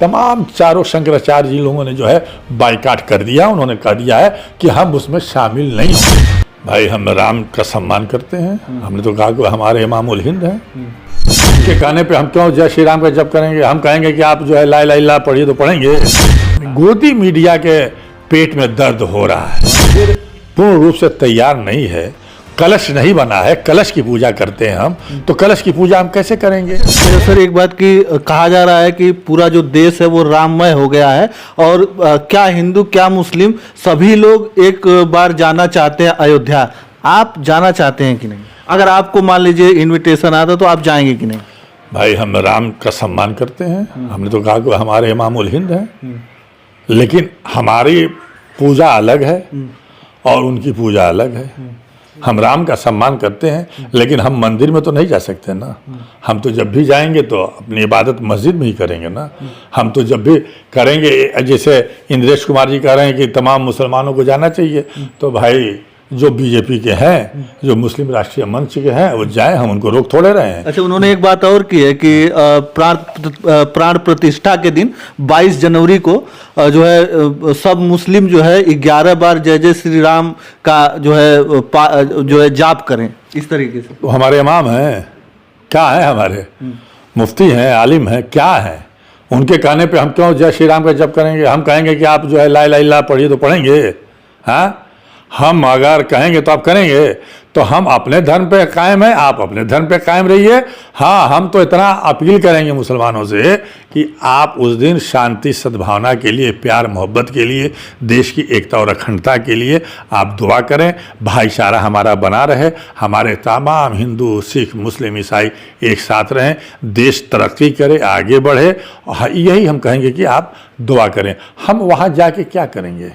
तमाम चारों शंकराचार्य जी लोगों ने जो है बाइकाट कर दिया। उन्होंने कह दिया है कि हम उसमें शामिल नहीं होंगे। भाई हम राम का सम्मान करते हैं, हमने तो कहा कि हमारे इमामुल हिंद हैं। उनके कहने पे हम क्यों जय श्री राम का जप करेंगे? हम कहेंगे कि आप जो है ला इलाहा इल्लल्लाह पढ़िए तो पढ़ेंगे। गोदी मीडिया के पेट में दर्द हो रहा है, फिर पूर्ण रूप से तैयार नहीं है, कलश नहीं बना है। कलश की पूजा करते हैं हम, तो कलश की पूजा हम कैसे करेंगे? सर एक बात की कहा जा रहा है कि पूरा जो देश है वो राममय हो गया है और क्या हिंदू क्या मुस्लिम सभी लोग एक बार जाना चाहते हैं अयोध्या। आप जाना चाहते हैं कि नहीं? अगर आपको मान लीजिए इनविटेशन आता तो आप जाएंगे कि नहीं? भाई हम राम का सम्मान करते हैं, हमने तो कहा कि हमारे इमामुल हिंद हैं, लेकिन हमारी पूजा अलग है और उनकी पूजा अलग है। हम राम का सम्मान करते हैं, लेकिन हम मंदिर में तो नहीं जा सकते ना। हम तो जब भी जाएंगे तो अपनी इबादत मस्जिद में ही करेंगे ना। हम तो जब भी करेंगे, जैसे इंद्रेश कुमार जी कह रहे हैं कि तमाम मुसलमानों को जाना चाहिए, तो भाई जो बीजेपी के हैं, जो मुस्लिम राष्ट्रीय मंच के हैं, वो जाएं, हम उनको रोक थोड़े रहे हैं। अच्छा, उन्होंने एक बात और की है कि प्राण प्रतिष्ठा के दिन 22 जनवरी को जो है सब मुस्लिम जो है 11 बार जय जय श्री राम का जो है जाप करें, इस तरीके से। तो हमारे इमाम हैं, क्या है? हमारे मुफ्ती हैं, आलिम हैं, क्या है? उनके कहने पे हम क्यों जय श्री राम का जप करेंगे? हम कहेंगे कि आप जो है ला इलाहा इल्लल्लाह पढ़िए तो पढ़ेंगे। हाँ, हम अगर कहेंगे तो आप करेंगे। तो हम अपने धर्म पे कायम हैं, आप अपने धर्म पे कायम रहिए। हाँ, हम तो इतना अपील करेंगे मुसलमानों से कि आप उस दिन शांति सद्भावना के लिए, प्यार मोहब्बत के लिए, देश की एकता और अखंडता के लिए आप दुआ करें, भाईचारा हमारा बना रहे, हमारे तमाम हिंदू सिख मुस्लिम ईसाई एक साथ रहें, देश तरक्की करे, आगे बढ़े। यही हम कहेंगे कि आप दुआ करें। हम वहाँ जाके क्या करेंगे?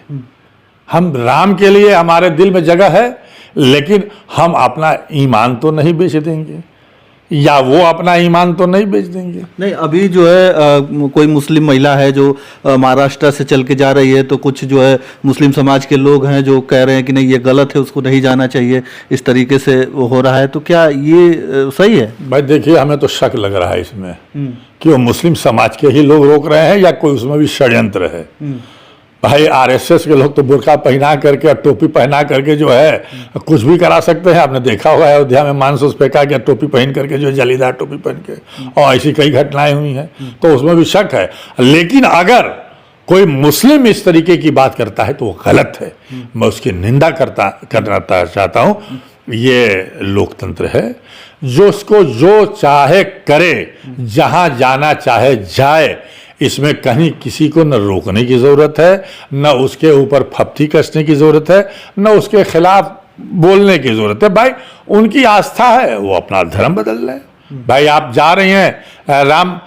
हम राम के लिए हमारे दिल में जगह है, लेकिन हम अपना ईमान तो नहीं बेच देंगे, या वो अपना ईमान तो नहीं बेच देंगे। नहीं, अभी जो है कोई मुस्लिम महिला है जो महाराष्ट्र से चल के जा रही है, तो कुछ जो है मुस्लिम समाज के लोग हैं जो कह रहे हैं कि नहीं ये गलत है, उसको नहीं जाना चाहिए, इस तरीके से हो रहा है। तो क्या ये सही है? भाई देखिए, हमें तो शक लग रहा है इसमें कि वो मुस्लिम समाज के ही लोग रोक रहे हैं या कोई उसमें भी षड्यंत्र है। भाई आरएसएस के लोग तो बुर्का पहना करके और टोपी पहना करके जो है कुछ भी करा सकते हैं। आपने देखा हुआ है अयोध्या में मानसूस फेंका गया टोपी पहन करके, जो जालीदार टोपी पहन के, और ऐसी कई घटनाएं हुई हैं, तो उसमें भी शक है। लेकिन अगर कोई मुस्लिम इस तरीके की बात करता है तो वो गलत है, मैं उसकी निंदा करना चाहता हूँ। ये लोकतंत्र है, जो उसको जो चाहे करे, जहाँ जाना चाहे जाए, इसमें कहीं किसी को न रोकने की ज़रूरत है, न उसके ऊपर फप्ती कसने की ज़रूरत है, न उसके खिलाफ बोलने की ज़रूरत है। भाई उनकी आस्था है, वो अपना धर्म बदल लें। भाई आप जा रही हैं राम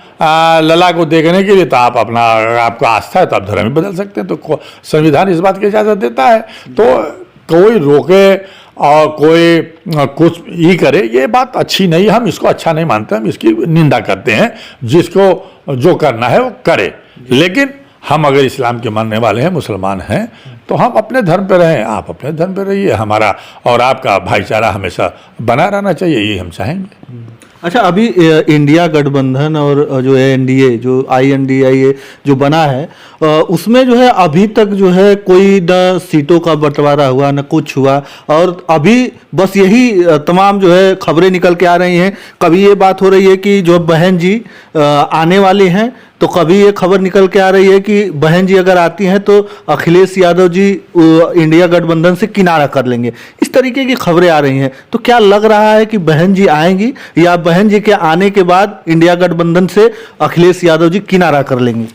लला को देखने के लिए, तो आप अपना, आपका आस्था है तो आप धर्म ही बदल सकते हैं। तो संविधान इस बात की इजाज़त देता है। तो कोई रोके और कोई कुछ ही करे, ये बात अच्छी नहीं, हम इसको अच्छा नहीं मानते, हम इसकी निंदा करते हैं। जिसको जो करना है वो करे, लेकिन हम अगर इस्लाम के मानने वाले हैं, मुसलमान हैं, तो हम अपने धर्म पे रहें, आप अपने धर्म पे रहिए। हमारा और आपका भाईचारा हमेशा बना रहना चाहिए, ये हम चाहेंगे। अच्छा, अभी इंडिया गठबंधन और जो है एनडीए, जो INDIA जो बना है, उसमें जो है अभी तक जो है कोई न सीटों का बंटवारा हुआ, न कुछ हुआ, और अभी बस यही तमाम जो है खबरें निकल के आ रही हैं। कभी ये बात हो रही है कि जो बहन जी आने वाली हैं, तो कभी ये खबर निकल के आ रही है कि बहन जी अगर आती हैं तो अखिलेश यादव जी इंडिया गठबंधन से किनारा कर लेंगे। इस तरीके की खबरें आ रही हैं। तो क्या लग रहा है कि बहन जी आएंगी, या बहन जी के आने के बाद इंडिया गठबंधन से अखिलेश यादव जी किनारा कर लेंगे?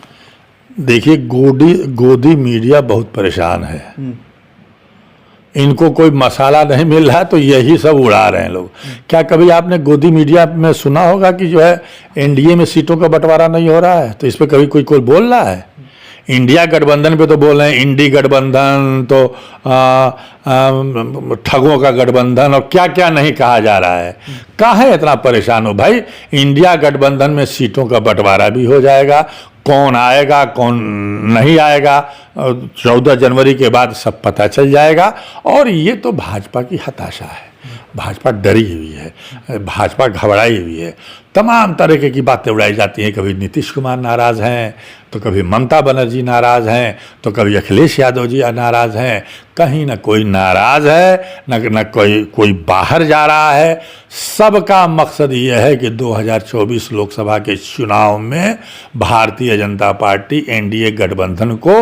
देखिए, गोदी मीडिया बहुत परेशान है। इनको कोई मसाला नहीं मिल रहा है, तो यही सब उड़ा रहे हैं लोग। क्या कभी आपने गोदी मीडिया में सुना होगा कि जो है एनडीए में सीटों का बंटवारा नहीं हो रहा है? तो इस पर कभी कोई बोल रहा है? इंडिया गठबंधन पे तो बोल रहे हैं, इंडी गठबंधन तो ठगों का गठबंधन, और क्या क्या नहीं कहा जा रहा है। काहे इतना परेशान हो भाई? इंडिया गठबंधन में सीटों का बंटवारा भी हो जाएगा, कौन आएगा कौन नहीं आएगा 14 जनवरी के बाद सब पता चल जाएगा। और ये तो भाजपा की हताशा है। भाजपा डरी हुई है, भाजपा घबराई हुई है। तमाम तरीके की बातें उड़ाई जाती हैं। कभी नीतीश कुमार नाराज़ हैं, तो कभी ममता बनर्जी नाराज़ हैं, तो कभी अखिलेश यादव जी नाराज़ हैं। कहीं ना कोई नाराज़ है, न कोई बाहर जा रहा है। सबका मकसद ये है कि 2024 लोकसभा के चुनाव में भारतीय जनता पार्टी एनडीए गठबंधन को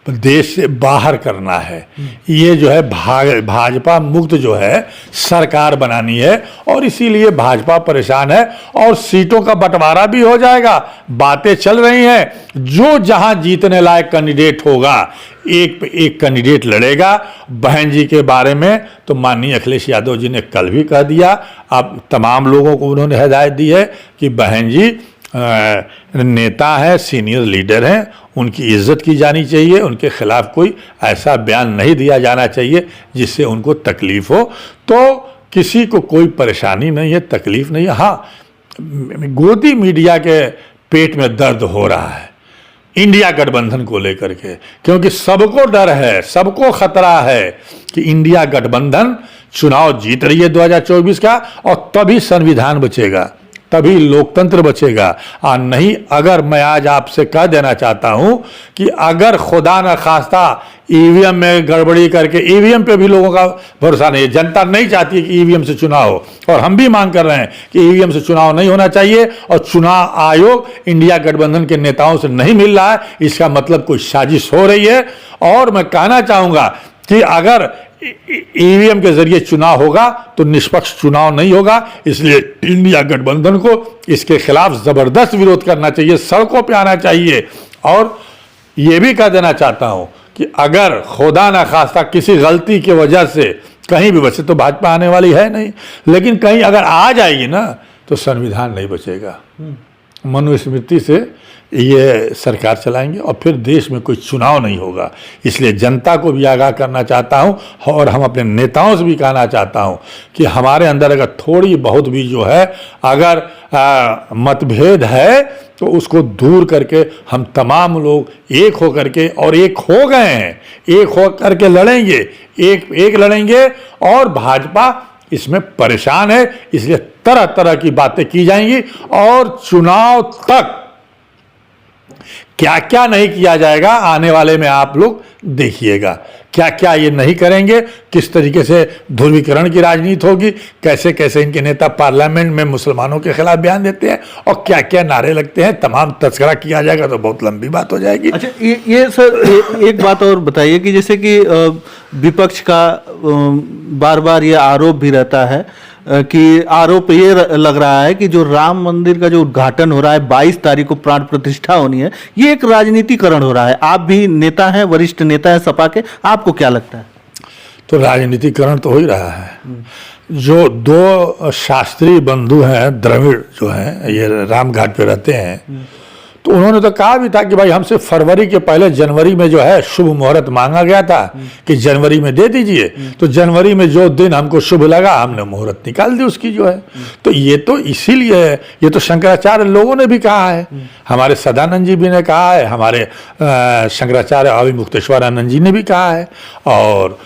देश से बाहर करना है। ये जो है भाजपा मुक्त जो है सरकार बनानी है, और इसीलिए भाजपा परेशान है। और सीटों का बंटवारा भी हो जाएगा, बातें चल रही हैं। जो जहां जीतने लायक कैंडिडेट होगा, एक कैंडिडेट लड़ेगा। बहन जी के बारे में तो माननीय अखिलेश यादव जी ने कल भी कह दिया। अब तमाम लोगों को उन्होंने हिदायत दी है कि बहन जी नेता है, सीनियर लीडर हैं, उनकी इज्जत की जानी चाहिए। उनके खिलाफ कोई ऐसा बयान नहीं दिया जाना चाहिए जिससे उनको तकलीफ हो। तो किसी को कोई परेशानी नहीं है, तकलीफ नहीं है। हाँ, गोदी मीडिया के पेट में दर्द हो रहा है इंडिया गठबंधन को लेकर के, क्योंकि सबको डर है, सबको खतरा है कि इंडिया गठबंधन चुनाव जीत रही है 2024 का, और तभी संविधान बचेगा, तभी लोकतंत्र बचेगा। और नहीं, अगर मैं आज आपसे कह देना चाहता हूं कि अगर खुदा न खास्ता ईवीएम में गड़बड़ी करके, ईवीएम पे भी लोगों का भरोसा नहीं है, जनता नहीं चाहती कि ईवीएम से चुनाव हो, और हम भी मांग कर रहे हैं कि ईवीएम से चुनाव नहीं होना चाहिए, और चुनाव आयोग इंडिया गठबंधन के नेताओं से नहीं मिल रहा है, इसका मतलब कोई साजिश हो रही है। और मैं कहना चाहूंगा कि अगर ईवीएम के जरिए चुनाव होगा तो निष्पक्ष चुनाव नहीं होगा। इसलिए इंडिया गठबंधन को इसके खिलाफ जबरदस्त विरोध करना चाहिए, सड़कों पे आना चाहिए। और ये भी कह देना चाहता हूं कि अगर खुदा ना खास्ता किसी गलती की वजह से कहीं भी बचे, तो भाजपा आने वाली है नहीं, लेकिन कहीं अगर आ जाएगी ना तो संविधान नहीं बचेगा। मनुस्मृति से ये सरकार चलाएंगे और फिर देश में कोई चुनाव नहीं होगा। इसलिए जनता को भी आगाह करना चाहता हूं, और हम अपने नेताओं से भी कहना चाहता हूं कि हमारे अंदर अगर थोड़ी बहुत भी जो है अगर मतभेद है तो उसको दूर करके हम तमाम लोग एक हो करके, और एक हो गए हैं, एक हो करके लड़ेंगे, एक लड़ेंगे। और भाजपा इसमें परेशान है, इसलिए तरह तरह की बातें की जाएंगी, और चुनाव तक क्या क्या नहीं किया जाएगा आने वाले में आप लोग देखिएगा। क्या क्या ये नहीं करेंगे, किस तरीके से ध्रुवीकरण की राजनीति होगी, कैसे कैसे इनके नेता पार्लियामेंट में मुसलमानों के खिलाफ बयान देते हैं, और क्या क्या नारे लगते हैं, तमाम तस्करा किया जाएगा तो बहुत लंबी बात हो जाएगी। अच्छा, ये सर एक बात और बताइए कि जैसे कि विपक्ष का बार बार ये आरोप भी रहता है कि आरोप ये लग रहा है कि जो राम मंदिर का जो उद्घाटन हो रहा है 22 तारीख को प्राण प्रतिष्ठा होनी है, ये एक राजनीतिकरण हो रहा है। आप भी नेता हैं, वरिष्ठ नेता हैं सपा के, आपको क्या लगता है? तो राजनीतिकरण तो हो ही रहा है। जो दो शास्त्रीय बंधु हैं, द्रविड़ जो हैं, ये रामघाट पे रहते हैं, तो उन्होंने तो कहा भी था कि भाई हमसे फरवरी के पहले जनवरी में जो है शुभ मुहूर्त मांगा गया था कि जनवरी में दे दीजिए। तो जनवरी में जो दिन हमको शुभ लगा हमने मुहूर्त निकाल दी उसकी जो है। तो ये तो इसीलिए है, ये तो शंकराचार्य लोगों ने भी कहा है, हमारे सदानंद जी भी ने कहा है, हमारे शंकराचार्य अविमुक्तेश्वर आनंद जी ने भी कहा है। और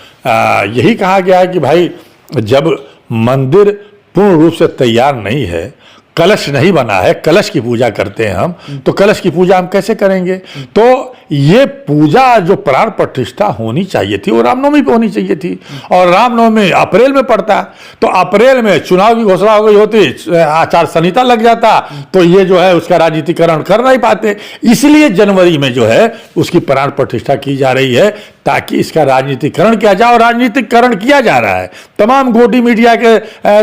यही कहा गया है कि भाई जब मंदिर पूर्ण रूप से तैयार नहीं है, कलश नहीं बना है, कलश की पूजा करते हैं हम, तो कलश की पूजा हम कैसे करेंगे? तो ये पूजा जो प्राण प्रतिष्ठा होनी चाहिए थी वो रामनवमी पे होनी चाहिए थी, और रामनवमी अप्रैल में पड़ता, तो अप्रैल में चुनाव की घोषणा हो गई होती, आचार संहिता लग जाता, तो ये जो है उसका राजनीतिकरण कर नहीं पाते। इसलिए जनवरी में जो है उसकी प्राण प्रतिष्ठा की जा रही है, ताकि इसका राजनीतिकरण किया जाए, और राजनीतिकरण किया जा रहा है। तमाम गोदी मीडिया के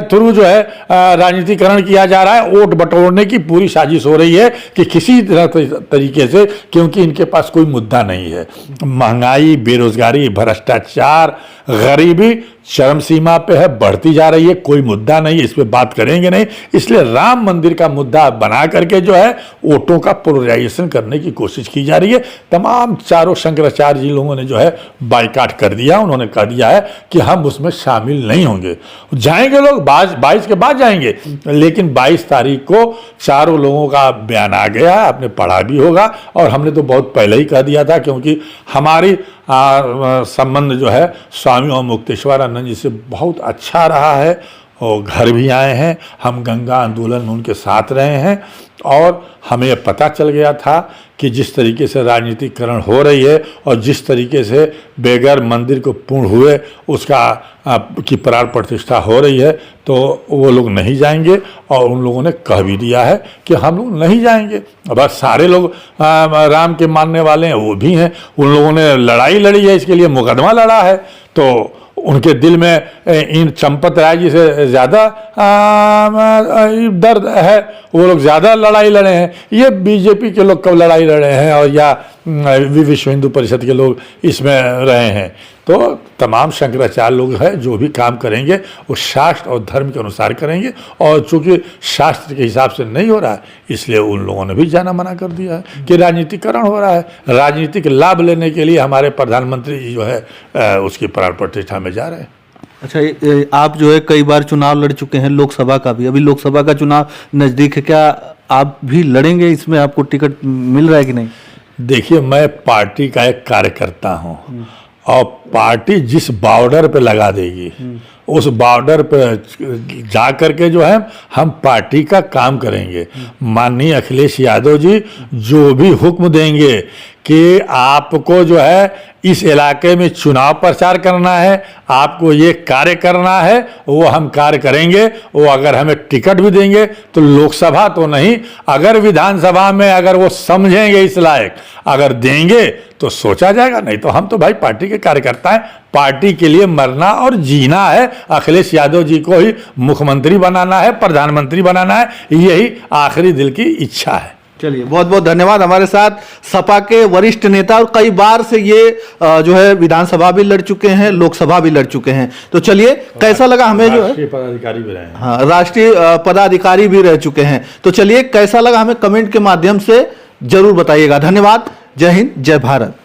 थ्रू जो है राजनीतिकरण किया जा रहा है। वोट बटोरने की पूरी साजिश हो रही है कि किसी तरीके से, क्योंकि इनके पास कोई मुद्दा नहीं है। महंगाई, बेरोजगारी, भ्रष्टाचार, गरीबी चरम सीमा पे है, बढ़ती जा रही है, कोई मुद्दा नहीं, इस पे बात करेंगे नहीं। इसलिए राम मंदिर का मुद्दा बना करके जो है वोटों का पोलराइजेशन करने की कोशिश की जा रही है। तमाम चारों शंकराचार्य जी लोगों ने जो है बाइकाट कर दिया, उन्होंने कह दिया है कि हम उसमें शामिल नहीं होंगे। जाएंगे लोग 22 के बाद जाएंगे, लेकिन 22 तारीख को चारों लोगों का बयान आ गया है, आपने पढ़ा भी होगा, और हमने तो बहुत पहले ही कह दिया था, क्योंकि हमारी संबंध जो है स्वामी और मुक्तेश्वर आनंद जी से बहुत अच्छा रहा है, वो घर भी आए हैं, हम गंगा आंदोलन में उनके साथ रहे हैं और हमें ये पता चल गया था कि जिस तरीके से राजनीतिकरण हो रही है और जिस तरीके से बेगर मंदिर को पूर्ण हुए उसका की प्राण प्रतिष्ठा हो रही है, तो वो लोग नहीं जाएंगे और उन लोगों ने कह भी दिया है कि हम लोग नहीं जाएंगे। बस सारे लोग राम के मानने वाले हैं, वो भी हैं, उन लोगों ने लड़ाई लड़ी है, इसके लिए मुकदमा लड़ा है, तो उनके दिल में इन चंपत राय जी से ज़्यादा दर्द है, वो लोग ज़्यादा लड़ाई लड़े हैं। ये बीजेपी के लोग कब लड़ाई लड़े हैं और या विश्व हिंदू परिषद के लोग इसमें रहे हैं। तो तमाम शंकराचार्य लोग हैं, जो भी काम करेंगे वो शास्त्र और धर्म के अनुसार करेंगे, और चूंकि शास्त्र के हिसाब से नहीं हो रहा है इसलिए उन लोगों ने भी जाना मना कर दिया है कि राजनीतिकरण हो रहा है। राजनीतिक लाभ लेने के लिए हमारे प्रधानमंत्री जी जो है उसकी प्राण प्रतिष्ठा में जा रहे हैं। अच्छा, आप जो है कई बार चुनाव लड़ चुके हैं, लोकसभा का भी, अभी लोकसभा का चुनाव नज़दीक है, क्या आप भी लड़ेंगे? इसमें आपको टिकट मिल रहा है कि नहीं? देखिए, मैं पार्टी का एक कार्यकर्ता हूँ और पार्टी जिस बॉर्डर पे लगा देगी उस बॉर्डर पे जा करके जो है हम पार्टी का काम करेंगे। माननीय अखिलेश यादव जी जो भी हुक्म देंगे कि आपको जो है इस इलाके में चुनाव प्रचार करना है, आपको ये कार्य करना है, वो हम कार्य करेंगे। वो अगर हमें टिकट भी देंगे तो लोकसभा तो नहीं, अगर विधानसभा में अगर वो समझेंगे इस लायक अगर देंगे तो सोचा जाएगा, नहीं तो हम तो भाई पार्टी के कार्यकर्ता हैं, पार्टी के लिए मरना और जीना है। अखिलेश यादव जी को ही मुख्यमंत्री बनाना है, प्रधानमंत्री बनाना है, यही आखिरी दिल की इच्छा है। चलिए, बहुत बहुत धन्यवाद। हमारे साथ सपा के वरिष्ठ नेता और कई बार से ये जो है विधानसभा भी लड़ चुके हैं, लोकसभा भी लड़ चुके हैं। तो चलिए, कैसा लगा हमें जो है राष्ट्रीय पदाधिकारी भी रहे हैं। हाँ, राष्ट्रीय पदाधिकारी भी रह चुके हैं। तो चलिए, कैसा लगा हमें कमेंट के माध्यम से जरूर बताइएगा। धन्यवाद। जय हिंद, जय भारत।